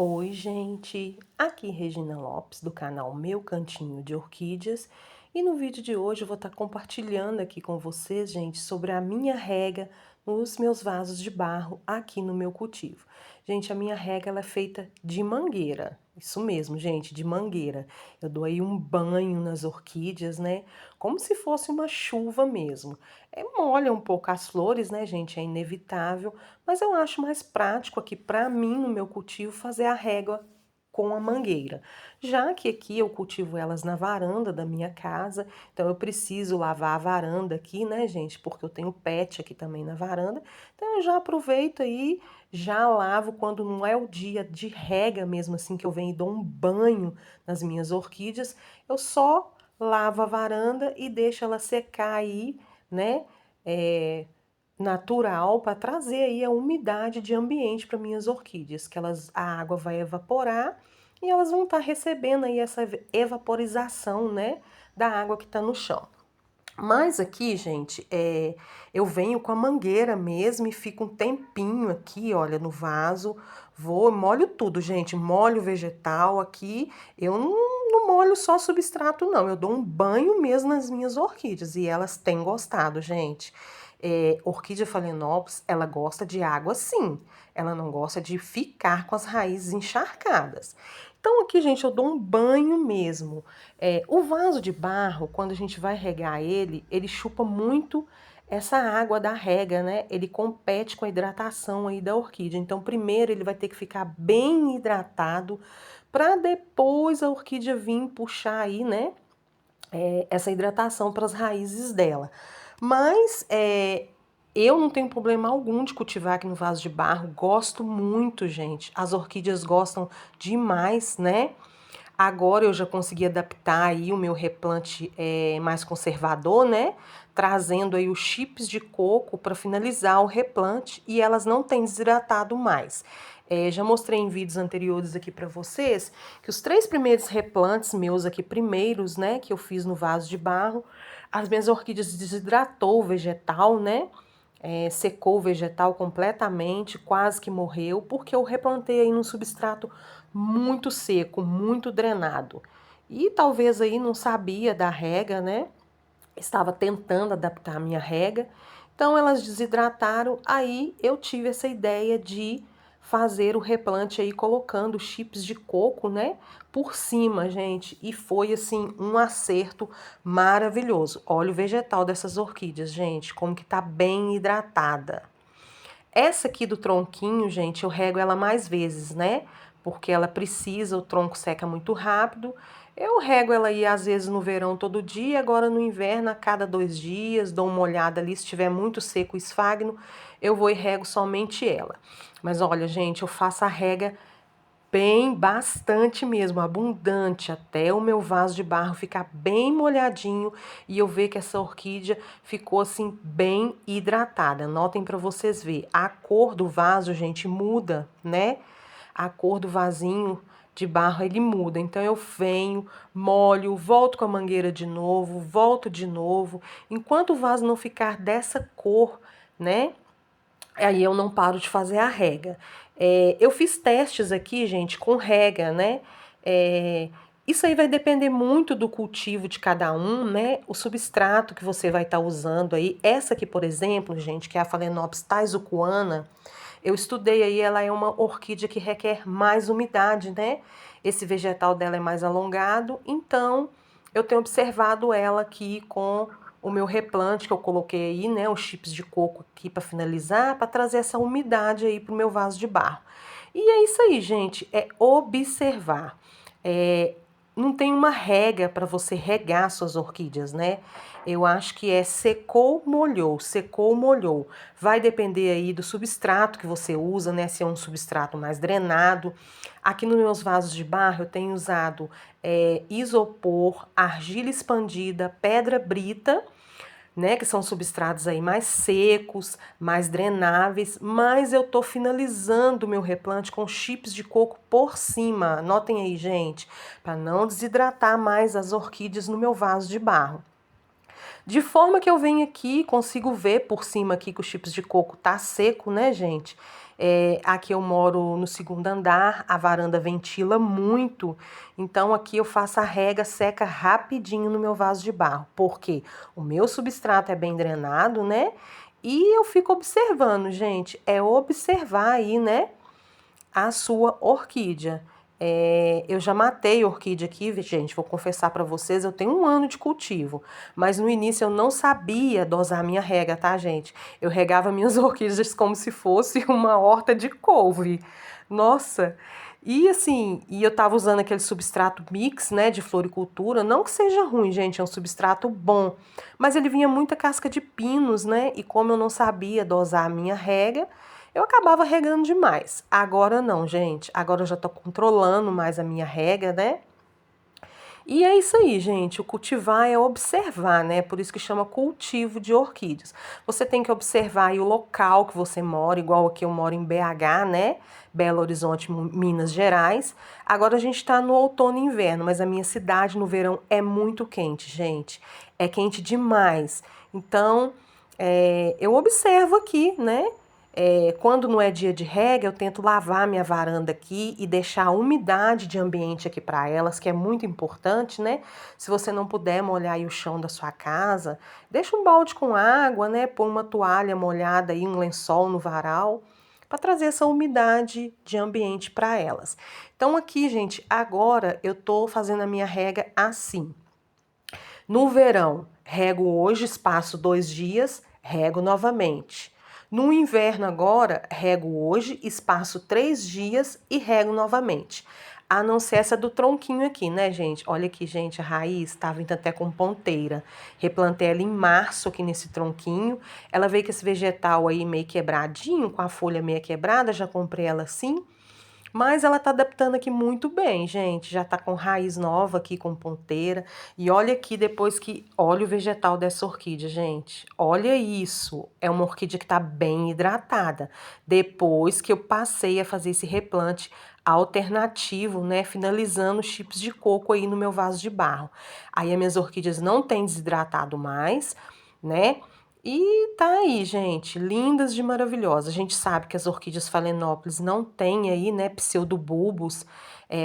Oi, gente! Aqui Regina Lopes, do canal Meu Cantinho de Orquídeas. E no vídeo de hoje eu vou estar compartilhando aqui com vocês, gente, sobre a minha rega nos meus vasos de barro aqui no meu cultivo. Gente, a minha rega ela é feita de mangueira. Isso mesmo, gente, de mangueira. Eu dou aí um banho nas orquídeas, né? Como se fosse uma chuva mesmo. Molha um pouco as flores, né, gente? É inevitável. Mas eu acho mais prático aqui para mim, no meu cultivo, fazer a régua com a mangueira. Já que aqui eu cultivo elas na varanda da minha casa, então eu preciso lavar a varanda aqui, né, gente? Porque eu tenho pet aqui também na varanda. Então eu já aproveito aí, já lavo quando não é o dia de rega mesmo assim, que eu venho e dou um banho nas minhas orquídeas. Eu só lavo a varanda e deixo ela secar aí, né? Natural para trazer aí a umidade de ambiente para minhas orquídeas, que a água vai evaporar e elas vão estar recebendo aí essa evaporização, né, da água que está no chão. Mas aqui, gente, eu venho com a mangueira mesmo e fico um tempinho aqui, olha, no vaso. Molho tudo, gente. Molho vegetal aqui. Eu não molho só substrato, não. Eu dou um banho mesmo nas minhas orquídeas e elas têm gostado, gente. Orquídea Phalaenopsis, ela gosta de água, sim. Ela não gosta de ficar com as raízes encharcadas. Então aqui, gente, eu dou um banho mesmo. O vaso de barro, quando a gente vai regar ele chupa muito essa água da rega, né? Ele compete com a hidratação aí da orquídea. Então, primeiro ele vai ter que ficar bem hidratado para depois a orquídea vir puxar aí, né? Essa hidratação para as raízes dela. Mas eu não tenho problema algum de cultivar aqui no vaso de barro. Gosto muito, gente. As orquídeas gostam demais, né? Agora eu já consegui adaptar aí o meu replante mais conservador, né? Trazendo aí os chips de coco para finalizar o replante e elas não têm desidratado mais. Já mostrei em vídeos anteriores aqui para vocês que os 3 primeiros replantes meus aqui primeiros, né, que eu fiz no vaso de barro, as minhas orquídeas desidratou o vegetal, né? Secou o vegetal completamente, quase que morreu, porque eu replantei aí num substrato muito seco, muito drenado. E talvez aí não sabia da rega, né? Estava tentando adaptar a minha rega. Então elas desidrataram, aí eu tive essa ideia de fazer o replante aí colocando chips de coco, né, por cima, gente, e foi assim um acerto maravilhoso. Olha o vegetal dessas orquídeas, gente, como que tá bem hidratada. Essa aqui do tronquinho, gente, eu rego ela mais vezes, né? Porque ela precisa, o tronco seca muito rápido. Eu rego ela aí às vezes no verão todo dia, agora no inverno a cada 2 dias, dou uma olhada ali, se estiver muito seco o esfagno, eu vou e rego somente ela. Mas olha, gente, eu faço a rega bem, bastante mesmo, abundante, até o meu vaso de barro ficar bem molhadinho e eu ver que essa orquídea ficou assim bem hidratada. Notem para vocês ver, a cor do vaso, gente, muda, né? A cor do vasinho de barro ele muda. Então eu venho, molho, volto com a mangueira de novo, volto de novo. Enquanto o vaso não ficar dessa cor, né? Aí eu não paro de fazer a rega. Eu fiz testes aqui, gente, com rega, né? Isso aí vai depender muito do cultivo de cada um, né? O substrato que você vai estar usando aí. Essa aqui, por exemplo, gente, que é a Phalaenopsis taizucuana, eu estudei aí, ela é uma orquídea que requer mais umidade, né? Esse vegetal dela é mais alongado, então eu tenho observado ela aqui com o meu replante que eu coloquei aí, né, os chips de coco aqui para finalizar, para trazer essa umidade aí pro meu vaso de barro. E é isso aí, gente, é observar. É, não tem uma regra para você regar suas orquídeas, né? Eu acho que é secou, molhou, secou, molhou. Vai depender aí do substrato que você usa, né? Se é um substrato mais drenado. Aqui nos meus vasos de barro eu tenho usado isopor, argila expandida, pedra brita, né, que são substratos aí mais secos, mais drenáveis, mas eu tô finalizando o meu replante com chips de coco por cima. Anotem aí, gente, para não desidratar mais as orquídeas no meu vaso de barro. De forma que eu venho aqui, consigo ver por cima aqui que os chips de coco tá seco, né, gente? Aqui eu moro no segundo andar, a varanda ventila muito, então aqui eu faço a rega, seca rapidinho no meu vaso de barro, porque o meu substrato é bem drenado, né? E eu fico observando, gente, é observar aí, né, a sua orquídea. Eu já matei orquídea aqui, gente, vou confessar para vocês, eu tenho 1 ano de cultivo, mas no início eu não sabia dosar a minha rega, tá, gente? Eu regava minhas orquídeas como se fosse uma horta de couve. Nossa! E assim, eu tava usando aquele substrato mix, né, de floricultura, não que seja ruim, gente, é um substrato bom, mas ele vinha muita casca de pinos, né, e como eu não sabia dosar a minha rega, eu acabava regando demais. Agora não, gente. Agora eu já tô controlando mais a minha rega, né? E é isso aí, gente. O cultivar é observar, né? Por isso que chama cultivo de orquídeas. Você tem que observar aí o local que você mora, igual aqui eu moro em BH, né? Belo Horizonte, Minas Gerais. Agora a gente tá no outono e inverno, mas a minha cidade no verão é muito quente, gente. É quente demais. Então, eu observo aqui, né? Quando não é dia de rega, eu tento lavar minha varanda aqui e deixar a umidade de ambiente aqui para elas, que é muito importante, né? Se você não puder molhar aí o chão da sua casa, deixa um balde com água, né? Põe uma toalha molhada aí, um lençol no varal, para trazer essa umidade de ambiente para elas. Então aqui, gente, agora eu tô fazendo a minha rega assim. No verão, rego hoje, espaço 2 dias, rego novamente. No inverno agora, rego hoje, espaço 3 dias e rego novamente. A não ser essa do tronquinho aqui, né, gente? Olha aqui, gente, a raiz tá vindo até com ponteira. Replantei ela em março aqui nesse tronquinho. Ela veio com esse vegetal aí meio quebradinho, com a folha meio quebrada, já comprei ela assim. Mas ela tá adaptando aqui muito bem, gente. Já tá com raiz nova aqui, com ponteira. E olha aqui depois que... Olha o vegetal dessa orquídea, gente. Olha isso. É uma orquídea que tá bem hidratada. Depois que eu passei a fazer esse replante alternativo, né? Finalizando os chips de coco aí no meu vaso de barro. Aí as minhas orquídeas não têm desidratado mais, né? E tá aí, gente, lindas de maravilhosas. A gente sabe que as orquídeas Phalaenopsis não têm aí, né, pseudobulbos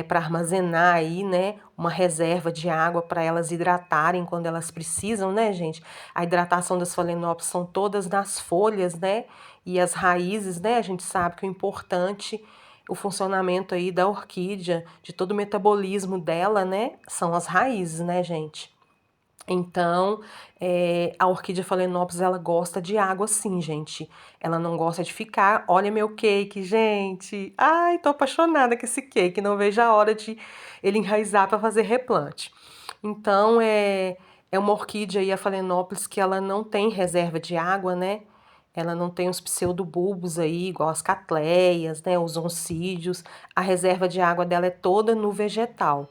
para armazenar aí, né, uma reserva de água para elas hidratarem quando elas precisam, né, gente? A hidratação das Phalaenopsis são todas nas folhas, né? E as raízes, né? A gente sabe que o importante, o funcionamento aí da orquídea, de todo o metabolismo dela, né, são as raízes, né, gente? Então, a orquídea Phalaenopsis, ela gosta de água sim, gente. Ela não gosta de ficar... Olha meu cake, gente. Ai, tô apaixonada com esse cake. Não vejo a hora de ele enraizar para fazer replante. Então, é uma orquídea aí, a Phalaenopsis, que ela não tem reserva de água, né? Ela não tem os pseudobulbos aí, igual as catleias, né? Os oncídios. A reserva de água dela é toda no vegetal.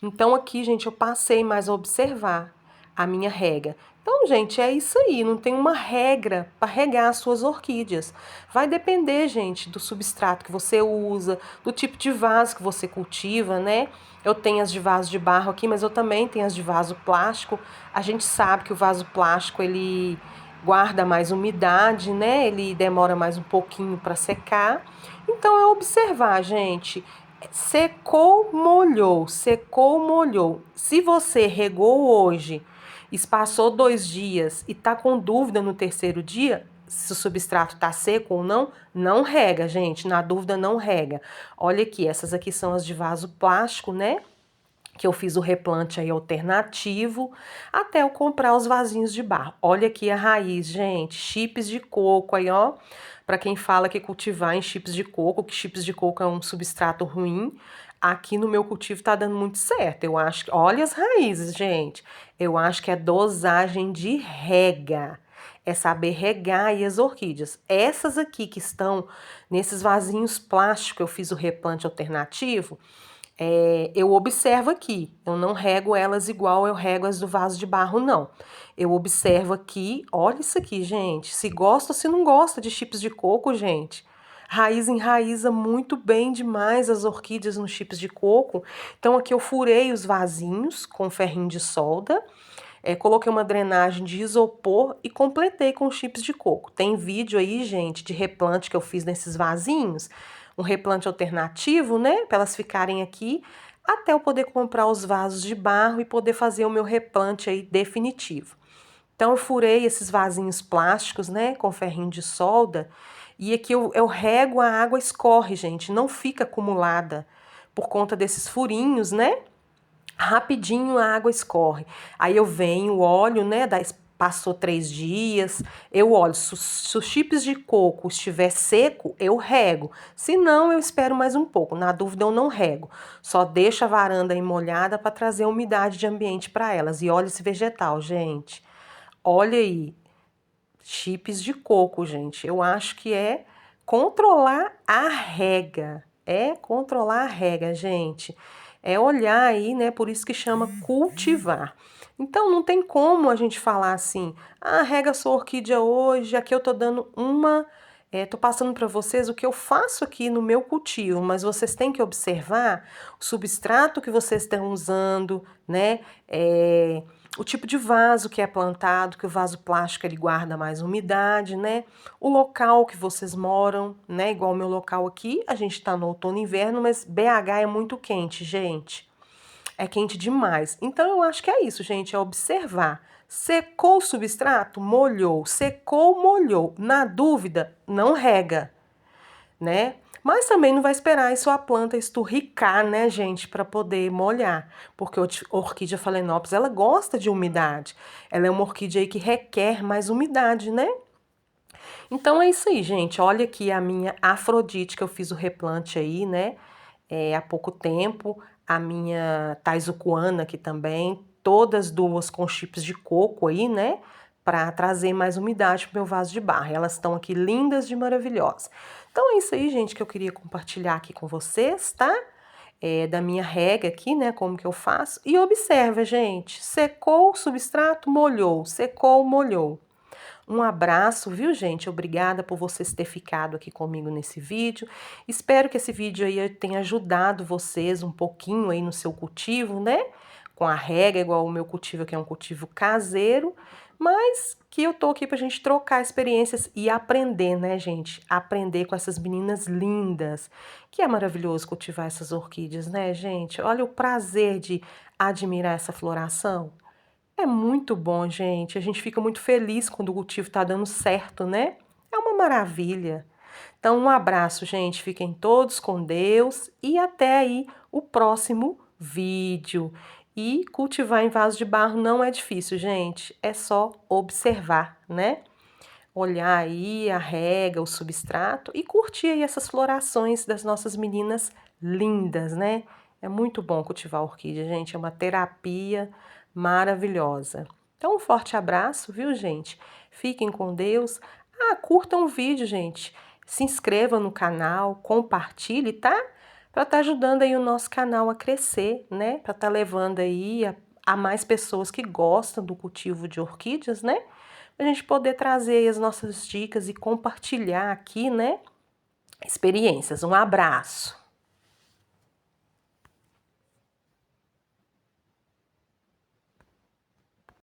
Então aqui, gente, eu passei mais a observar a minha rega. Então, gente, é isso aí, não tem uma regra para regar as suas orquídeas. Vai depender, gente, do substrato que você usa, do tipo de vaso que você cultiva, né? Eu tenho as de vaso de barro aqui, mas eu também tenho as de vaso plástico. A gente sabe que o vaso plástico, ele guarda mais umidade, né? Ele demora mais um pouquinho para secar. Então, é observar, gente. Secou, molhou, secou, molhou. Se você regou hoje, espaçou 2 dias e tá com dúvida no terceiro dia, se o substrato tá seco ou não, não rega, gente. Na dúvida, não rega. Olha aqui, essas aqui são as de vaso plástico, né? Que eu fiz o replante aí alternativo, até eu comprar os vasinhos de barro. Olha aqui a raiz, gente, chips de coco aí, ó. Para quem fala que cultivar em chips de coco, que chips de coco é um substrato ruim, aqui no meu cultivo tá dando muito certo. Eu acho que, olha as raízes, gente. Eu acho que é dosagem de rega. É saber regar aí as orquídeas. Essas aqui que estão nesses vasinhos plásticos, eu fiz o replante alternativo, eu observo aqui, eu não rego elas igual eu rego as do vaso de barro, não. Eu observo aqui, olha isso aqui, gente. Se gosta ou se não gosta de chips de coco, gente. Raiz enraiza muito bem demais as orquídeas nos chips de coco. Então aqui eu furei os vasinhos com ferrinho de solda. Coloquei uma drenagem de isopor e completei com chips de coco. Tem vídeo aí, gente, de replante que eu fiz nesses vasinhos, um replante alternativo, né, para elas ficarem aqui, até eu poder comprar os vasos de barro e poder fazer o meu replante aí definitivo. Então eu furei esses vasinhos plásticos, né, com ferrinho de solda, e aqui eu rego, a água escorre, gente, não fica acumulada por conta desses furinhos, né? Rapidinho a água escorre. Aí eu venho, olho, né? Passou 3 dias, eu olho. Se os chips de coco estiver seco, eu rego. Se não, eu espero mais um pouco. Na dúvida, eu não rego. Só deixo a varanda aí molhada para trazer umidade de ambiente para elas. E olha esse vegetal, gente. Olha aí, chips de coco, gente. Eu acho que é controlar a rega. É controlar a rega, gente. É olhar aí, né? Por isso que chama cultivar. Então não tem como a gente falar assim: ah, rega sua orquídea hoje, aqui eu tô dando uma. Tô passando para vocês o que eu faço aqui no meu cultivo, mas vocês têm que observar o substrato que vocês estão usando, né? O tipo de vaso que é plantado, que o vaso plástico ele guarda mais umidade, né? O local que vocês moram, né? Igual o meu local aqui, a gente tá no outono e inverno, mas BH é muito quente, gente. É quente demais. Então eu acho que é isso, gente, é observar. Secou o substrato? Molhou. Secou, molhou. Na dúvida, não rega, né? Mas também não vai esperar a sua planta esturricar, né, gente, para poder molhar, porque a orquídea Phalaenopsis, ela gosta de umidade. Ela é uma orquídea aí que requer mais umidade, né? Então é isso aí, gente. Olha aqui a minha Afrodite que eu fiz o replante aí, né? Há pouco tempo. A minha Taizukuana aqui também. Todas duas com chips de coco aí, né? Para trazer mais umidade pro meu vaso de barro. Elas estão aqui lindas de maravilhosas. Então é isso aí, gente, que eu queria compartilhar aqui com vocês, tá? Da minha rega aqui, né? Como que eu faço. E observa, gente. Secou o substrato, molhou. Secou, molhou. Um abraço, viu, gente? Obrigada por vocês terem ficado aqui comigo nesse vídeo. Espero que esse vídeo aí tenha ajudado vocês um pouquinho aí no seu cultivo, né? Com a rega, igual o meu cultivo, que é um cultivo caseiro, mas que eu tô aqui pra gente trocar experiências e aprender, né, gente? Aprender com essas meninas lindas. Que é maravilhoso cultivar essas orquídeas, né, gente? Olha o prazer de admirar essa floração. É muito bom, gente. A gente fica muito feliz quando o cultivo tá dando certo, né? É uma maravilha. Então, um abraço, gente. Fiquem todos com Deus e até aí o próximo vídeo. E cultivar em vaso de barro não é difícil, gente. É só observar, né? Olhar aí a rega, o substrato e curtir aí essas florações das nossas meninas lindas, né? É muito bom cultivar orquídea, gente. É uma terapia maravilhosa. Então, um forte abraço, viu, gente? Fiquem com Deus. Ah, curtam o vídeo, gente. Se inscrevam no canal, compartilhe, tá? Para estar ajudando aí o nosso canal a crescer, né? Para estar levando aí a mais pessoas que gostam do cultivo de orquídeas, né? A gente poder trazer as nossas dicas e compartilhar aqui, né? Experiências. Um abraço.